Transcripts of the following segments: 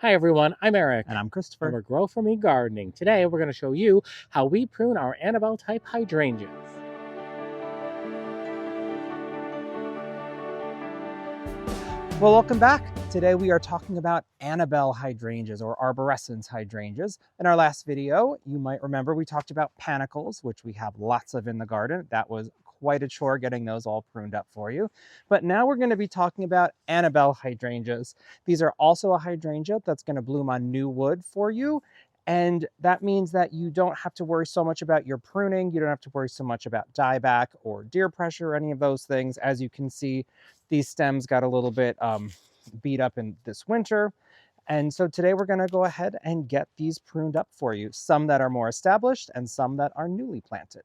Hi everyone, I'm Eric. And I'm And Christopher. we're Grow For Me Gardening. Today we're going to show you how we prune our Annabelle type hydrangeas. Well, welcome back. Today we are talking about Annabelle hydrangeas or arborescens hydrangeas. In our last video, you might remember we talked about panicles, which we have lots of in the garden. That was quite a chore getting those all pruned up for you. But now we're going to be talking about Annabelle hydrangeas. These are also a hydrangea that's going to bloom on new wood for you. And that means that you don't have to worry so much about your pruning. You don't have to worry so much about dieback or deer pressure or any of those things. As you can see, these stems got a little bit beat up in this winter. And so today we're going to go ahead and get these pruned up for you, some that are more established and some that are newly planted.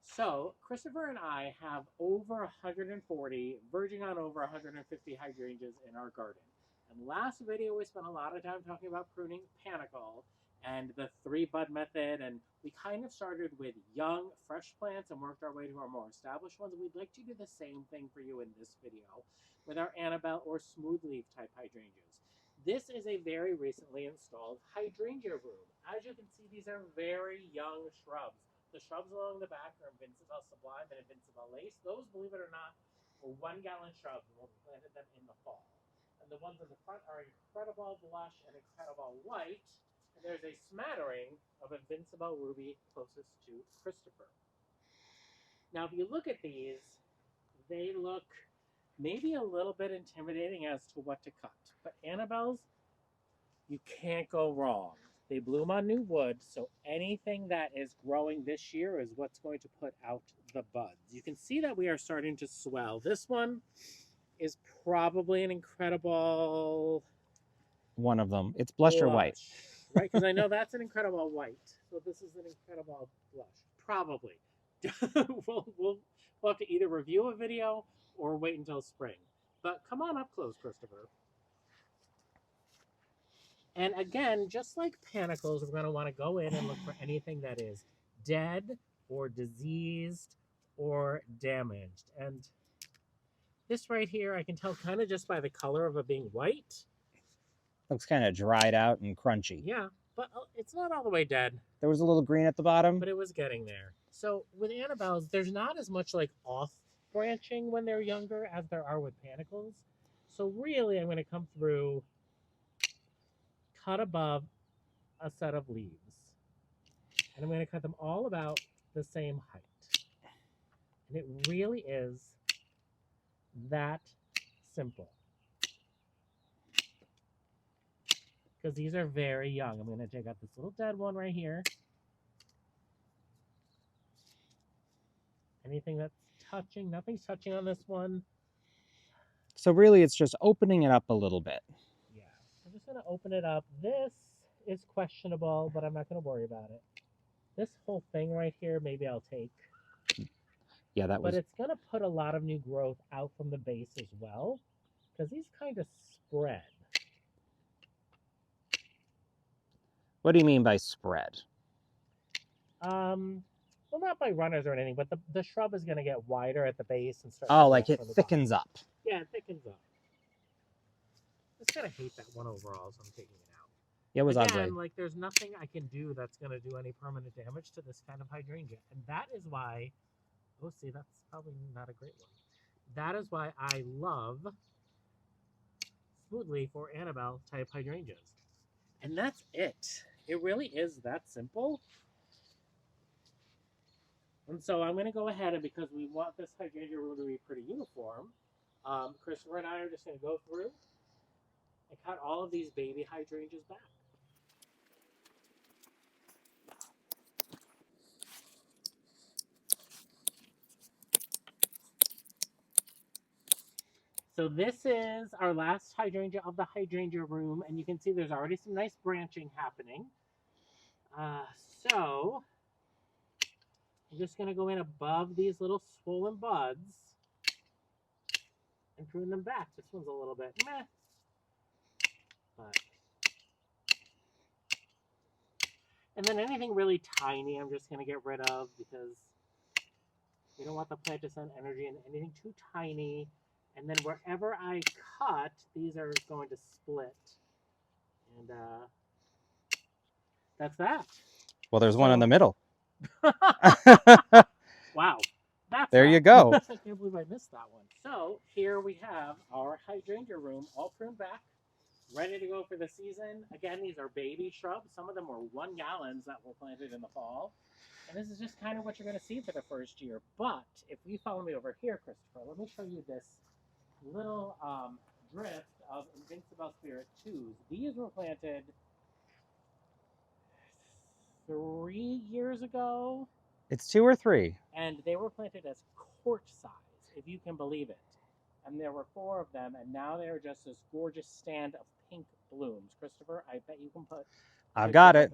So, Christopher and I have over 140, verging on over 150 hydrangeas in our garden. And last video, we spent a lot of time talking about pruning panicle and the 3-bud method. And we kind of started with young, fresh plants and worked our way to our more established ones. And we'd like to do the same thing for you in this video with our Annabelle or smoothleaf type hydrangeas. This is a very recently installed hydrangea room. As you can see, these are very young shrubs. The shrubs along the back are Invincible Sublime and Invincible Lace. Those, believe it or not, were 1-gallon shrubs when we planted them in the fall. And the ones in the front are Incredible Blush and Incredible White. And there's a smattering of Invincible Ruby closest to Christopher. Now, if you look at these, they look maybe a little bit intimidating as to what to cut. But Annabelle's, you can't go wrong. They bloom on new wood, so anything that is growing this year is what's going to put out the buds. You can see that we are starting to swell. This one is probably an incredible One of them. It's blush or white. Right? Because I know that's an incredible white. So this is an incredible blush. Probably. we'll have to either review a video or wait until spring. But come on up close, Christopher. And again, just like panicles, we're going to want to go in and look for anything that is dead or diseased or damaged. And this right here, I can tell kind of just by the color of it being white. Looks kind of dried out and crunchy. Yeah, but it's not all the way dead. There was a little green at the bottom, but it was getting there. So with Annabelles, there's not as much like off branching when they're younger as there are with panicles. So really, I'm going to come through, cut above a set of leaves. And I'm going to cut them all about the same height. And it really is that simple. Because these are very young. I'm going to take out this little dead one right here. Anything that's touching, nothing's touching on this one. So really it's just opening it up a little bit. Yeah, I'm just going to open it up. This is questionable, but I'm not going to worry about it. This whole thing right here, maybe I'll take. Yeah, that was. But it's going to put a lot of new growth out from the base as well, because these kind of spread. What do you mean by spread? Well, not by runners or anything, but the shrub is going to get wider at the base and start. Oh, like it thickens up. Yeah, it thickens up. I just kind of hate that one overall, so I'm taking it out. It was Again, ugly. like there's nothing I can do that's going to do any permanent damage to this kind of hydrangea, and that is why. Oh, see, that's probably not a great one. That is why I love smoothleaf or Annabelle type hydrangeas. And that's it. It really is that simple. And so I'm going to go ahead, and because we want this hydrangea room to be pretty uniform, Christopher and I are just going to go through and cut all of these baby hydrangeas back. So this is our last hydrangea of the hydrangea room, and you can see there's already some nice branching happening. So I'm just going to go in above these little swollen buds and prune them back. This one's a little bit meh. But... And then anything really tiny, I'm just going to get rid of because we don't want the plant to send energy in anything too tiny. And then wherever I cut, these are going to split And that's that. Well, there's one in So- the middle. Wow. That's There you that. go. I can't believe I missed that one. So here we have our hydrangea room all pruned back, ready to go for the season. Again, these are baby shrubs. Some of them were 1 gallons that were planted in the fall. And this is just kind of what you're going to see for the first year. But if you follow me over here, Christopher, let me show you this little drift of Invincible Spirit 2s. These were planted 3 years ago. It's 2 or 3. And they were planted as quart size, if you can believe it. And there were 4 of them, and now they are just this gorgeous stand of pink blooms. Christopher, I bet you can put. I've got it.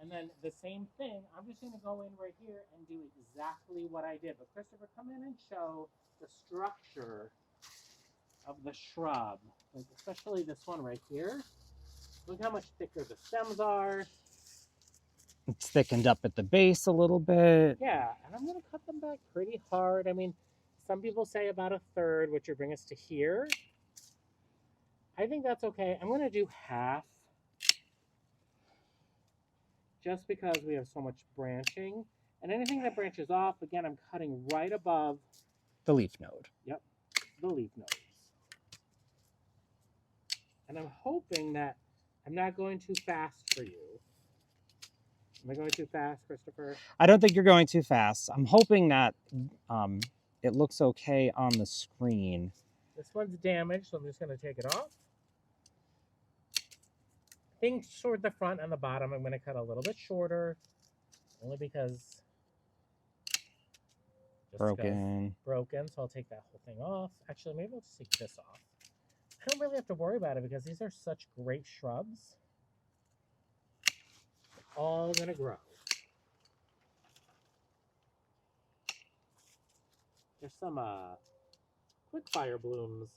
And then the same thing, I'm just going to go in right here and do exactly what I did. But Christopher, come in and show the structure of the shrub, like especially this one right here. Look how much thicker the stems are. It's thickened up at the base a little bit. Yeah, and I'm going to cut them back pretty hard. I mean, some people say about 1/3, which would bring us to here. I think that's okay. I'm going to do half. Just because we have so much branching. And anything that branches off, again, I'm cutting right above The leaf node. Yep, the leaf nodes. And I'm hoping that I'm not going too fast for you. Am I going too fast, Christopher? I don't think you're going too fast. I'm hoping that it looks okay on the screen. This one's damaged, so I'm just going to take it off. Things toward the front and the bottom, I'm going to cut a little bit shorter, only because Broken. broken. So I'll take that whole thing off. Actually, maybe I'll just take this off. I don't really have to worry about it because these are such great shrubs. They're all going to grow. There's some quick fire blooms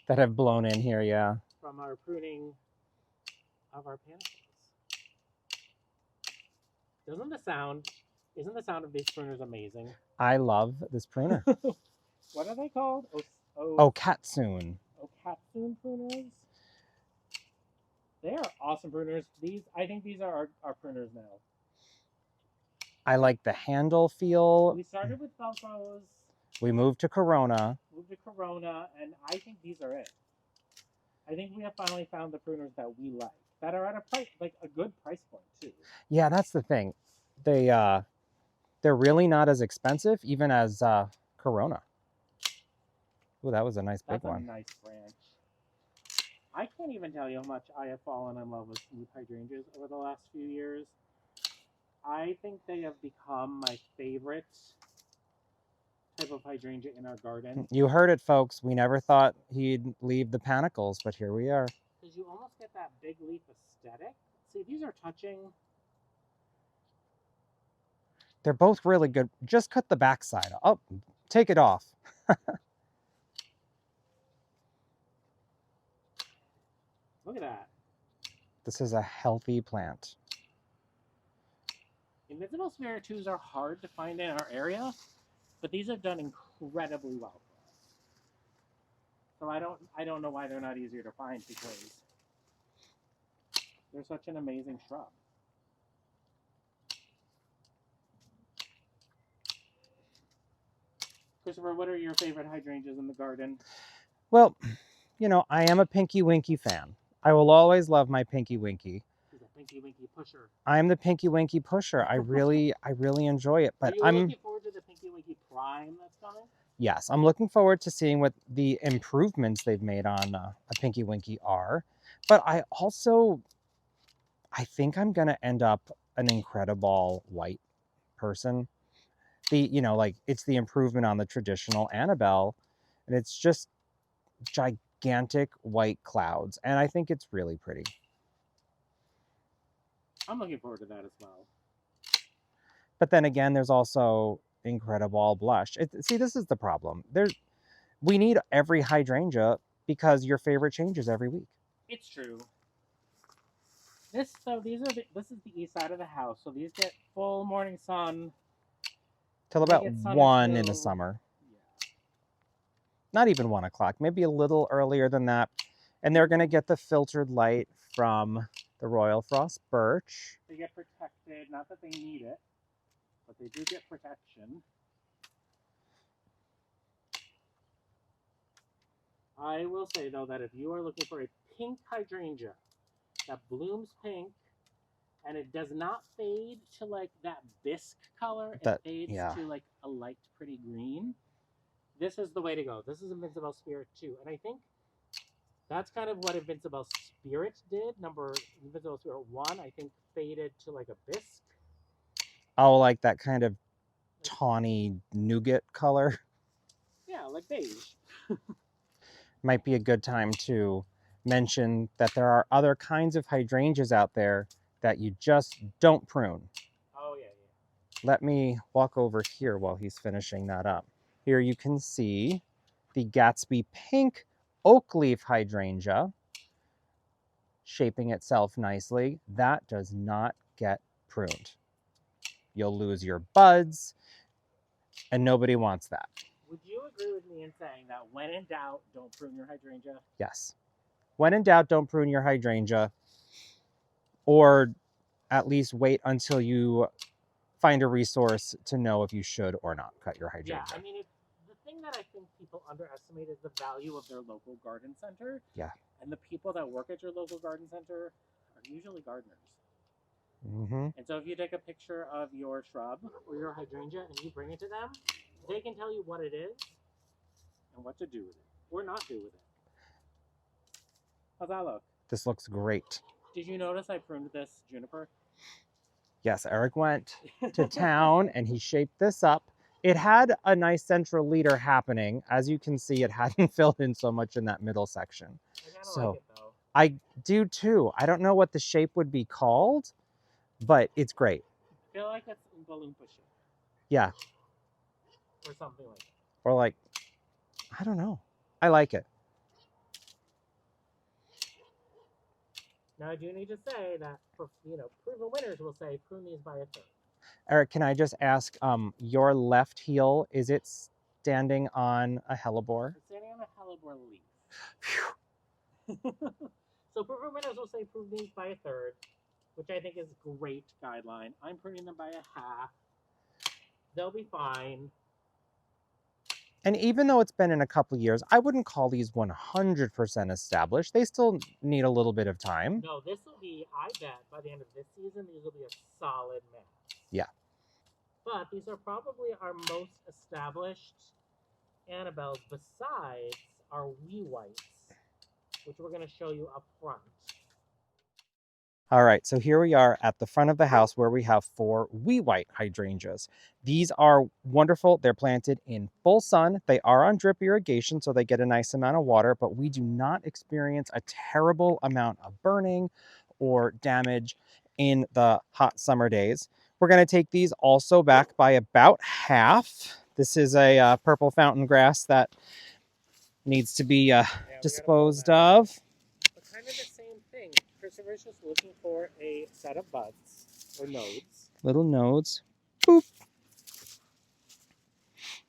That have blown in here, yeah. from our pruning of our panicles. Isn't the sound of these pruners amazing? I love this pruner. What are they called? Okatsune. Okatsune pruners. They are awesome pruners. I think these are our pruners now. I like the handle feel. We started with Velcros, We moved to Corona. moved to Corona, and I think these are it. I think we have finally found the pruners that we like, that are at a price, like a good price point too. Yeah, that's the thing. They're really not as expensive, even as Corona. Oh, that was a nice big one. That's a nice branch. I can't even tell you how much I have fallen in love with smooth hydrangeas over the last few years. I think they have become my favorite type of hydrangea in our garden. You heard it, folks. We never thought he'd leave the panicles, but here we are. Because you almost get that big leaf aesthetic. See, these are touching. They're both really good. Just cut the backside. Oh, take it off. Look at that. This is a healthy plant. Invincible Spirit 2s are hard to find in our area, but these have done incredibly well for us. So I don't know why they're not easier to find, because they're such an amazing shrub. Christopher, what are your favorite hydrangeas in the garden? Well, you know, I am a Pinky Winky fan. I will always love my Pinky Winky. He's a Pinky Winky pusher. I am the Pinky Winky pusher. I really enjoy it. But Are you looking forward to the Pinky Winky Prime that's coming? Yes, I'm looking forward to seeing what the improvements they've made on a Pinky Winky are. But I think I'm going to end up an Incredible white person. It's the improvement on the traditional Annabelle, and it's just gigantic white clouds, and I think it's really pretty. I'm looking forward to that as well. But then again, there's also Incredible blush. See, this is the problem. We need every hydrangea because your favorite changes every week. It's true. This is the east side of the house, so these get full morning sun Till about get sun 1 in the until- summer. Yeah. Not even 1 o'clock, maybe a little earlier than that. And they're going to get the filtered light from the Royal Frost birch. They get protected, not that they need it, but they do get protection. I will say, though, that if you are looking for a pink hydrangea that blooms pink and it does not fade to like that bisque color, it fades to like a light pretty green, this is the way to go. This is Invincible Spirit 2. And I think that's kind of what Invincible Spirit did. Invincible Spirit 1, I think, faded to like a bisque. Oh, like that kind of tawny nougat color. Yeah, like beige. Might be a good time to mention that there are other kinds of hydrangeas out there that you just don't prune. Oh, yeah. Let me walk over here while he's finishing that up. Here you can see the Gatsby pink oak leaf hydrangea shaping itself nicely. That does not get pruned. You'll lose your buds, and nobody wants that. Would you agree with me in saying that when in doubt, don't prune your hydrangea? Yes. When in doubt, don't prune your hydrangea, or at least wait until you find a resource to know if you should or not cut your hydrangea. Yeah, I mean, the thing that I think people underestimate is the value of their local garden center. Yeah. And the people that work at your local garden center are usually gardeners. Mm-hmm. And so if you take a picture of your shrub or your hydrangea and you bring it to them, they can tell you what it is and what to do with it, or not do with it. How's that look? This looks great. Did you notice I pruned this juniper? Yes, Eric went to town and he shaped this up. It had a nice central leader happening. As you can see, it hadn't filled in so much in that middle section. I kind of like it, though. I do too. I don't know what the shape would be called, but it's great. I feel like it's Oompa Loompa shape. Yeah. Or something like that. Or like, I don't know. I like it. Now, I do need to say that, proven winners will say prune these by a third. Eric, can I just ask, your left heel, is it standing on a hellebore? It's standing on a hellebore leaf. So proven winners will say prune these by a third, which I think is a great guideline. I'm pruning them by a half. They'll be fine. And even though it's been in a couple of years, I wouldn't call these 100% established. They still need a little bit of time. No, this will be, I bet, by the end of this season, these will be a solid mess. Yeah. But these are probably our most established Annabelles besides our wee whites, which we're going to show you up front. All right, so here we are at the front of the house where we have 4 wee white hydrangeas. These are wonderful. They're planted in full sun. They are on drip irrigation, so they get a nice amount of water, but we do not experience a terrible amount of burning or damage in the hot summer days. We're going to take these also back by about half. This is a purple fountain grass that needs to be disposed of. But kind of the same thing. Christopher's just looking for a set of buds or nodes. Little nodes. Boop.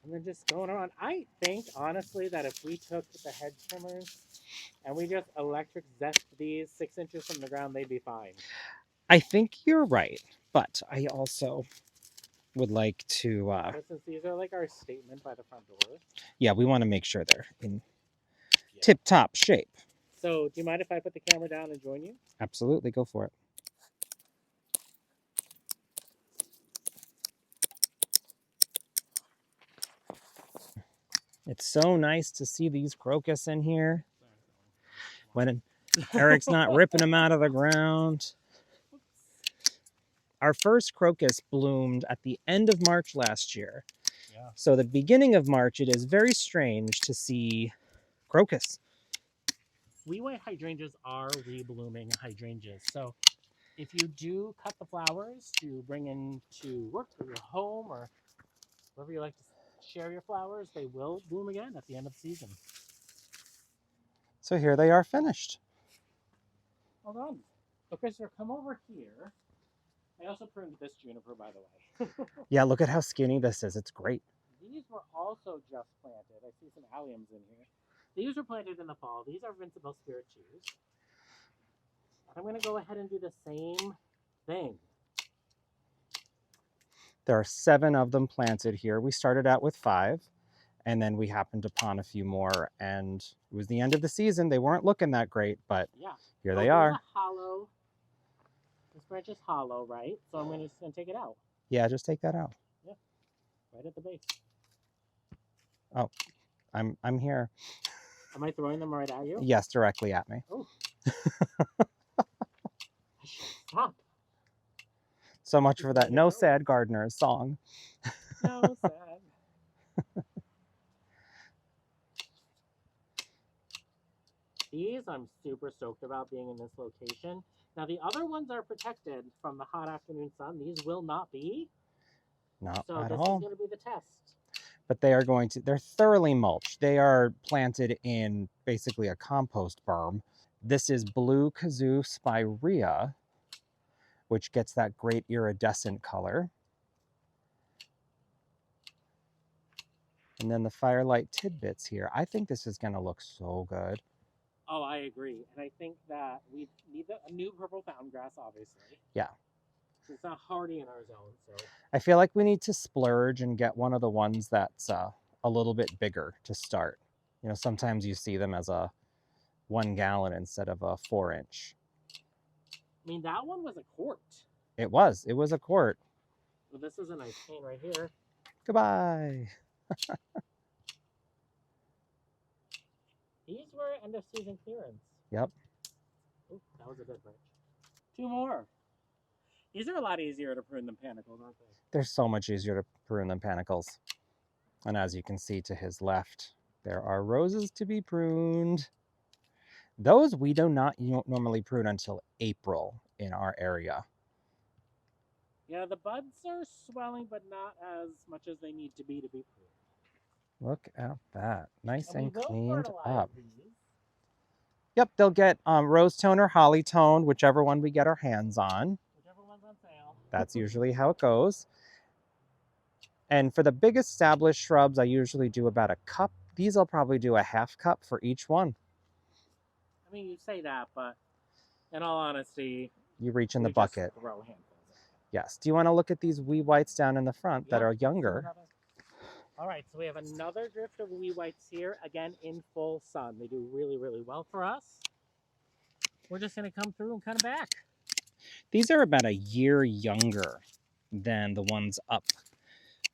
And then just going around. I think, honestly, that if we took the hedge trimmers and we just electric zest these 6 inches from the ground, they'd be fine. I think you're right, but I also would like to... But since these are like our statement by the front door. Yeah, we want to make sure they're in tip-top shape. So, do you mind if I put the camera down and join you? Absolutely, go for it. It's so nice to see these crocus in here when Eric's not ripping them out of the ground. Our first crocus bloomed at the end of March last year. Yeah. So the beginning of March, it is very strange to see crocus. Wee white hydrangeas are reblooming hydrangeas. So if you do cut the flowers to bring into work or your home or wherever you like to share your flowers, they will bloom again at the end of the season. So here they are finished. Hold on. So Christopher, come over here. I also pruned this juniper, by the way. Yeah, look at how skinny this is. It's great. These were also just planted. I see some alliums in here. These were planted in the fall. These are Invincible Spirit Shoes. And I'm going to go ahead and do the same thing. There are 7 of them planted here. We started out with 5, and then we happened upon a few more, and it was the end of the season. They weren't looking that great, but yeah, here they are. A hollow. This branch is hollow, right? So I'm just going to take it out. Yeah, just take that out. Yeah, right at the base. Oh, I'm here. Am I throwing them right at you? Yes, directly at me. Oh. Stop. So much for that No Sad Gardeners song. No sad. These I'm super stoked about being in this location. Now the other ones are protected from the hot afternoon sun. These will not be. Not so at this all. is going to be the test. But they are they're thoroughly mulched. They are planted in basically a compost berm. This is Blue Kazoo Spirea, which gets that great iridescent color. And then the Firelight Tidbits here. I think this is going to look so good. Oh, I agree. And I think that we need a new purple fountain grass, obviously. Yeah. It's not hardy in our zone, so. I feel like we need to splurge and get one of the ones that's a little bit bigger to start. You know, sometimes you see them as a 1 gallon instead of a 4-inch. I mean, that one was a quart. It was a quart. Well, this is a nice cane right here. Goodbye. These were end of season clearance. Yep. Ooh, that was a good branch. 2 more. These are a lot easier to prune than panicles, aren't they? They're so much easier to prune than panicles. And as you can see to his left, there are roses to be pruned. Those we do not normally prune until April in our area. Yeah, the buds are swelling, but not as much as they need to be pruned. Look at that. Nice and cleaned fertilize up. these. Yep, they'll get rose tone or holly tone, whichever one we get our hands on. Whichever one's on sale. That's usually how it goes. And for the big established shrubs, I usually do about a cup. These I'll probably do a half cup for each one. I mean, you say that, but in all honesty, you reach in the bucket. Just throw handfuls. Yes. Do you want to look at these wee whites down in the front that are younger? All right, so we have another drift of wee whites here, again in full sun. They do really, really well for us. We're just going to come through and cut them back. These are about a year younger than the ones up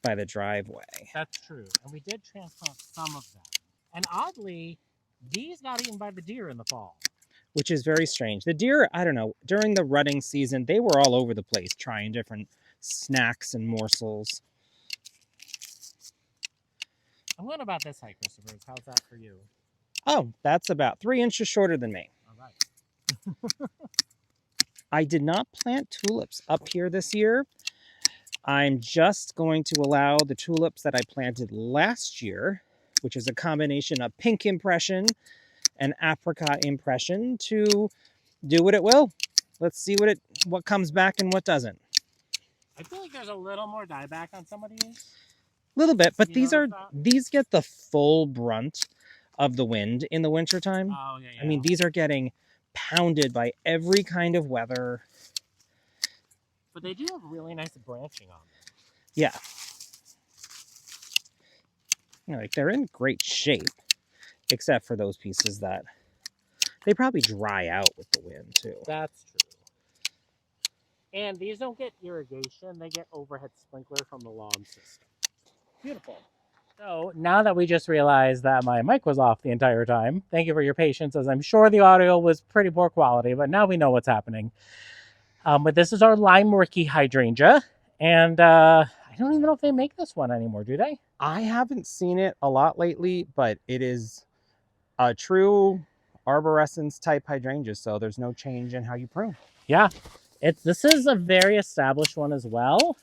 by the driveway. That's true. And we did transplant some of them. And oddly, these got eaten by the deer in the fall. Which is very strange. The deer, I don't know, during the rutting season, they were all over the place trying different snacks and morsels. I'm going about this height, Christopher. How's that for you? Oh, that's about 3 inches shorter than me. All right. I did not plant tulips up here this year. I'm just going to allow the tulips that I planted last year, which is a combination of pink impression and apricot impression, to do what it will. Let's see what comes back and what doesn't. I feel like there's a little more dieback on some of these. A little bit, but these get the full brunt of the wind in the wintertime. Oh, yeah. I mean, these are getting pounded by every kind of weather. But they do have really nice branching on them. Yeah. You know, like they're in great shape, except for those pieces that they probably dry out with the wind too. That's true. And these don't get irrigation, they get overhead sprinkler from the lawn system. Beautiful. So now that we just realized that my mic was off the entire time, thank you for your patience, as I'm sure the audio was pretty poor quality, but now we know what's happening. But this is our lime murky hydrangea, and I don't even know if they make this one anymore, do they? I haven't seen it a lot lately, but it is a true arborescens type hydrangea, so there's no change in how you prune. Yeah, this is a very established one as well.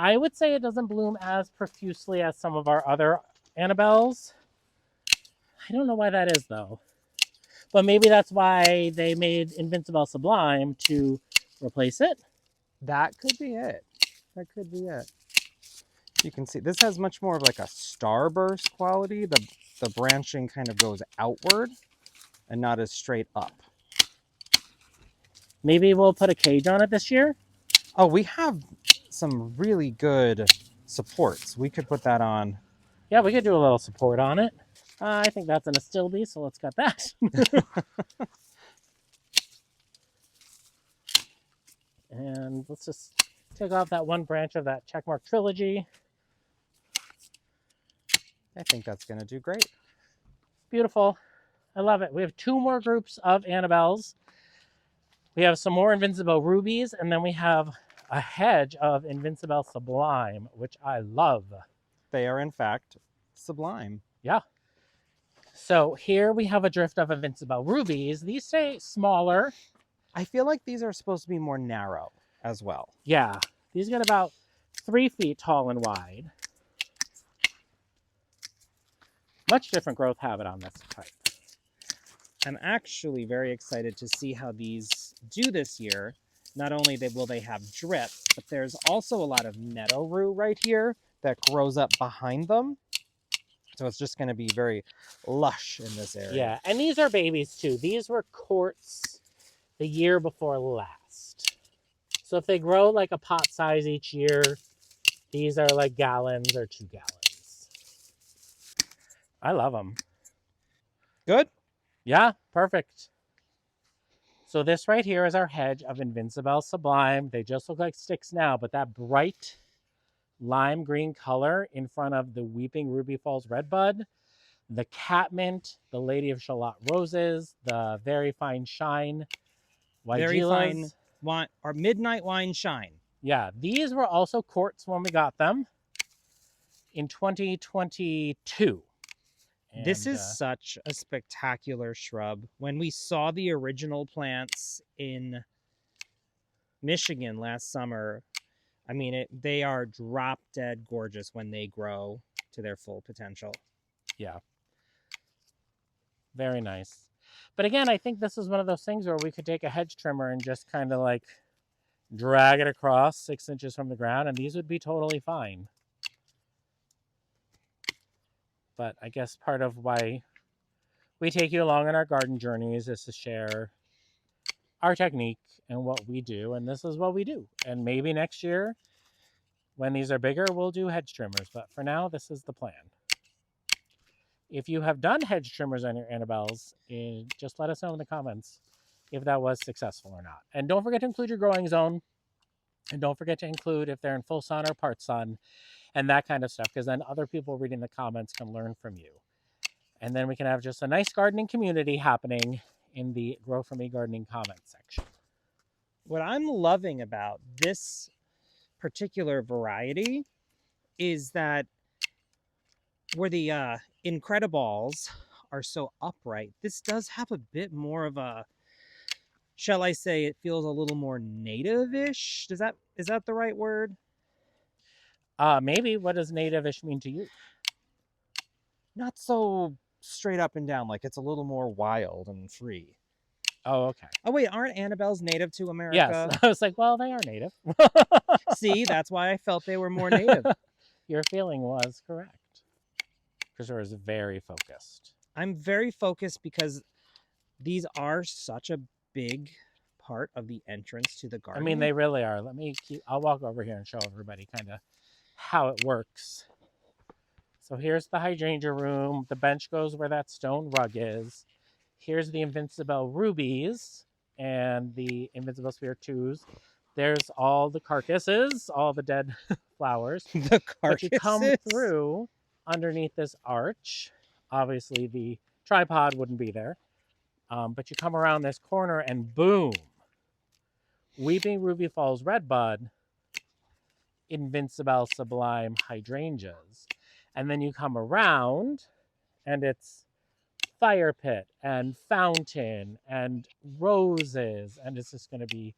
I would say it doesn't bloom as profusely as some of our other Annabelles. I don't know why that is, though. But maybe that's why they made Invincible Sublime to replace it. That could be it. That could be it. You can see this has much more of like a starburst quality. The branching kind of goes outward and not as straight up. Maybe we'll put a cage on it this year. Oh, we have some really good supports. We could put that on. Yeah, we could do a little support on it. I think that's an Astilbe, so let's cut that. And let's just take off that one branch of that checkmark trilogy. I think that's going to do great. Beautiful. I love it. We have 2 more groups of Annabelles. We have some more Invincible Rubies, and then we have a hedge of Invincible Sublime, which I love. They are, in fact, sublime. Yeah. So here we have a drift of Invincible Rubies. These stay smaller. I feel like these are supposed to be more narrow as well. Yeah. These get about 3 feet tall and wide. Much different growth habit on this type. I'm actually very excited to see how these do this year. Not only will they have drip, but there's also a lot of meadow rue right here that grows up behind them. So it's just going to be very lush in this area. Yeah, and these are babies too. These were courts the year before last. So if they grow like a pot size each year, these are like gallons or 2 gallons. I love them. Good? Yeah, perfect. So this right here is our hedge of Invincible Sublime. They just look like sticks now, but that bright lime green color in front of the Weeping Ruby Falls Redbud, the Catmint, the Lady of Shalott Roses, the Very Fine Shine, Very fine Weigelas. wine, or Midnight Wine Shine. Yeah, these were also quartz when we got them in 2022. This is such a spectacular shrub. When we saw the original plants in Michigan last summer, I mean, they are drop dead gorgeous when they grow to their full potential. Yeah. Very nice. But again, I think this is one of those things where we could take a hedge trimmer and just kind of like drag it across 6 inches from the ground, and these would be totally fine. But I guess part of why we take you along on our garden journeys is to share our technique and what we do, and this is what we do. And maybe next year, when these are bigger, we'll do hedge trimmers. But for now, this is the plan. If you have done hedge trimmers on your Annabelles, just let us know in the comments if that was successful or not. And don't forget to include your growing zone. And don't forget to include if they're in full sun or part sun and that kind of stuff, because then other people reading the comments can learn from you. And then we can have just a nice gardening community happening in the Grow For Me gardening comment section. What I'm loving about this particular variety is that where the Incrediballs are so upright, this does have a bit more of a, shall I say, it feels a little more native-ish. Is that the right word? Maybe. What does native-ish mean to you? Not so straight up and down, like it's a little more wild and free. Oh, okay. Oh, wait, aren't Annabelles native to America? Yes. I was like, well, they are native. See, that's why I felt they were more native. Your feeling was correct. Christopher is very focused. I'm very focused because these are such a big part of the entrance to the garden. I mean, they really are. I'll walk over here and show everybody kind of how it works. So here's the hydrangea room. The bench goes where that stone rug is. Here's the Invincible Rubies and the Invincible Sphere 2s. There's all the carcasses, all the dead flowers. The carcasses. But you come through underneath this arch. Obviously, the tripod wouldn't be there. But you come around this corner and boom, Weeping Ruby Falls Redbud, Invincible Sublime Hydrangeas. And then you come around and it's fire pit and fountain and roses. And it's just going to be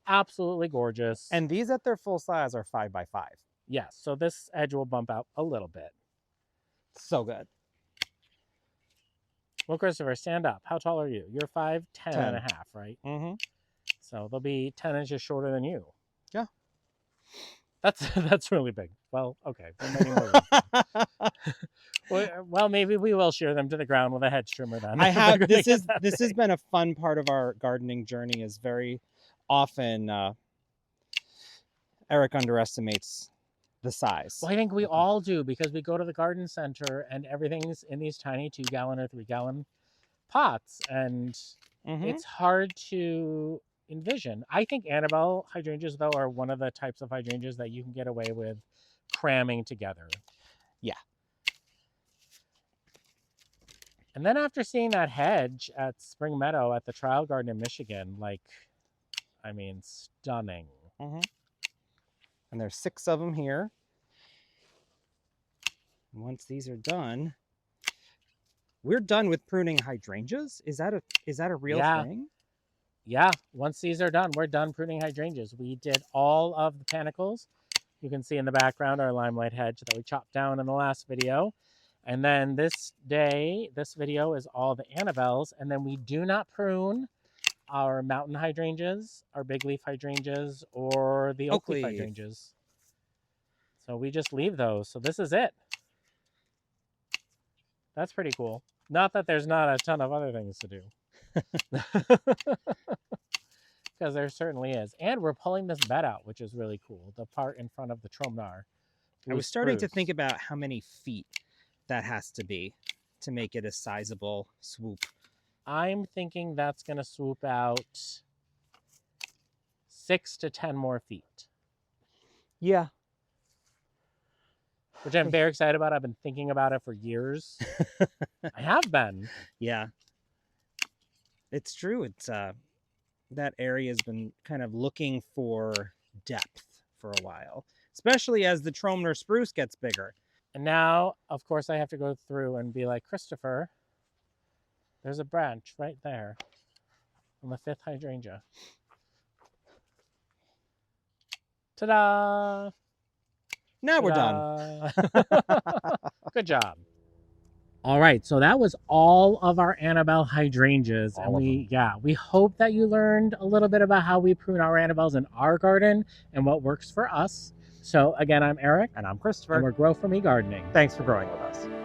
absolutely gorgeous. And these at their full size are 5x5. Yes, so this edge will bump out a little bit. So good. Well, Christopher, stand up. How tall are you? You're 5'10" and a half, right? Mm-hmm. So they'll be 10 inches shorter than you. Yeah. That's really big. Well, okay. There are many more. Well, maybe we will shear them to the ground with a hedge trimmer then. I have this has big. been a fun part of our gardening journey. Is very often Eric underestimates the size. Well, I think we all do because we go to the garden center and everything's in these tiny 2-gallon or 3-gallon pots, and it's hard to envision. I think Annabelle hydrangeas, though, are one of the types of hydrangeas that you can get away with cramming together. Yeah. And then after seeing that hedge at Spring Meadow at the Trial Garden in Michigan, like, I mean, stunning. And there's 6 of them here. And once these are done, we're done with pruning hydrangeas. Is that a real thing? Yeah. Once these are done, we're done pruning hydrangeas. We did all of the panicles. You can see in the background our limelight hedge that we chopped down in the last video. And then this video is all the Annabelles. And then we do not prune our mountain hydrangeas, our big leaf hydrangeas, or the oak leaf hydrangeas. So we just leave those. So this is it. That's pretty cool. Not that there's not a ton of other things to do. Because there certainly is. And we're pulling this bed out, which is really cool. The part in front of the Tromnar. I was starting to think about how many feet that has to be to make it a sizable swoop. I'm thinking that's going to swoop out 6 to 10 more feet. Yeah. Which I'm very excited about. I've been thinking about it for years. I have been. Yeah. It's true. It's that area has been kind of looking for depth for a while, especially as the Tromner spruce gets bigger. And now, of course, I have to go through and be like, Christopher, there's a branch right there on the 5th hydrangea. Ta-da! Now we're done. Good job. All right, so that was all of our Annabelle hydrangeas. And we hope that you learned a little bit about how we prune our Annabelles in our garden and what works for us. So again, I'm Eric. And I'm Christopher. And we're Grow For Me Gardening. Thanks for growing with us.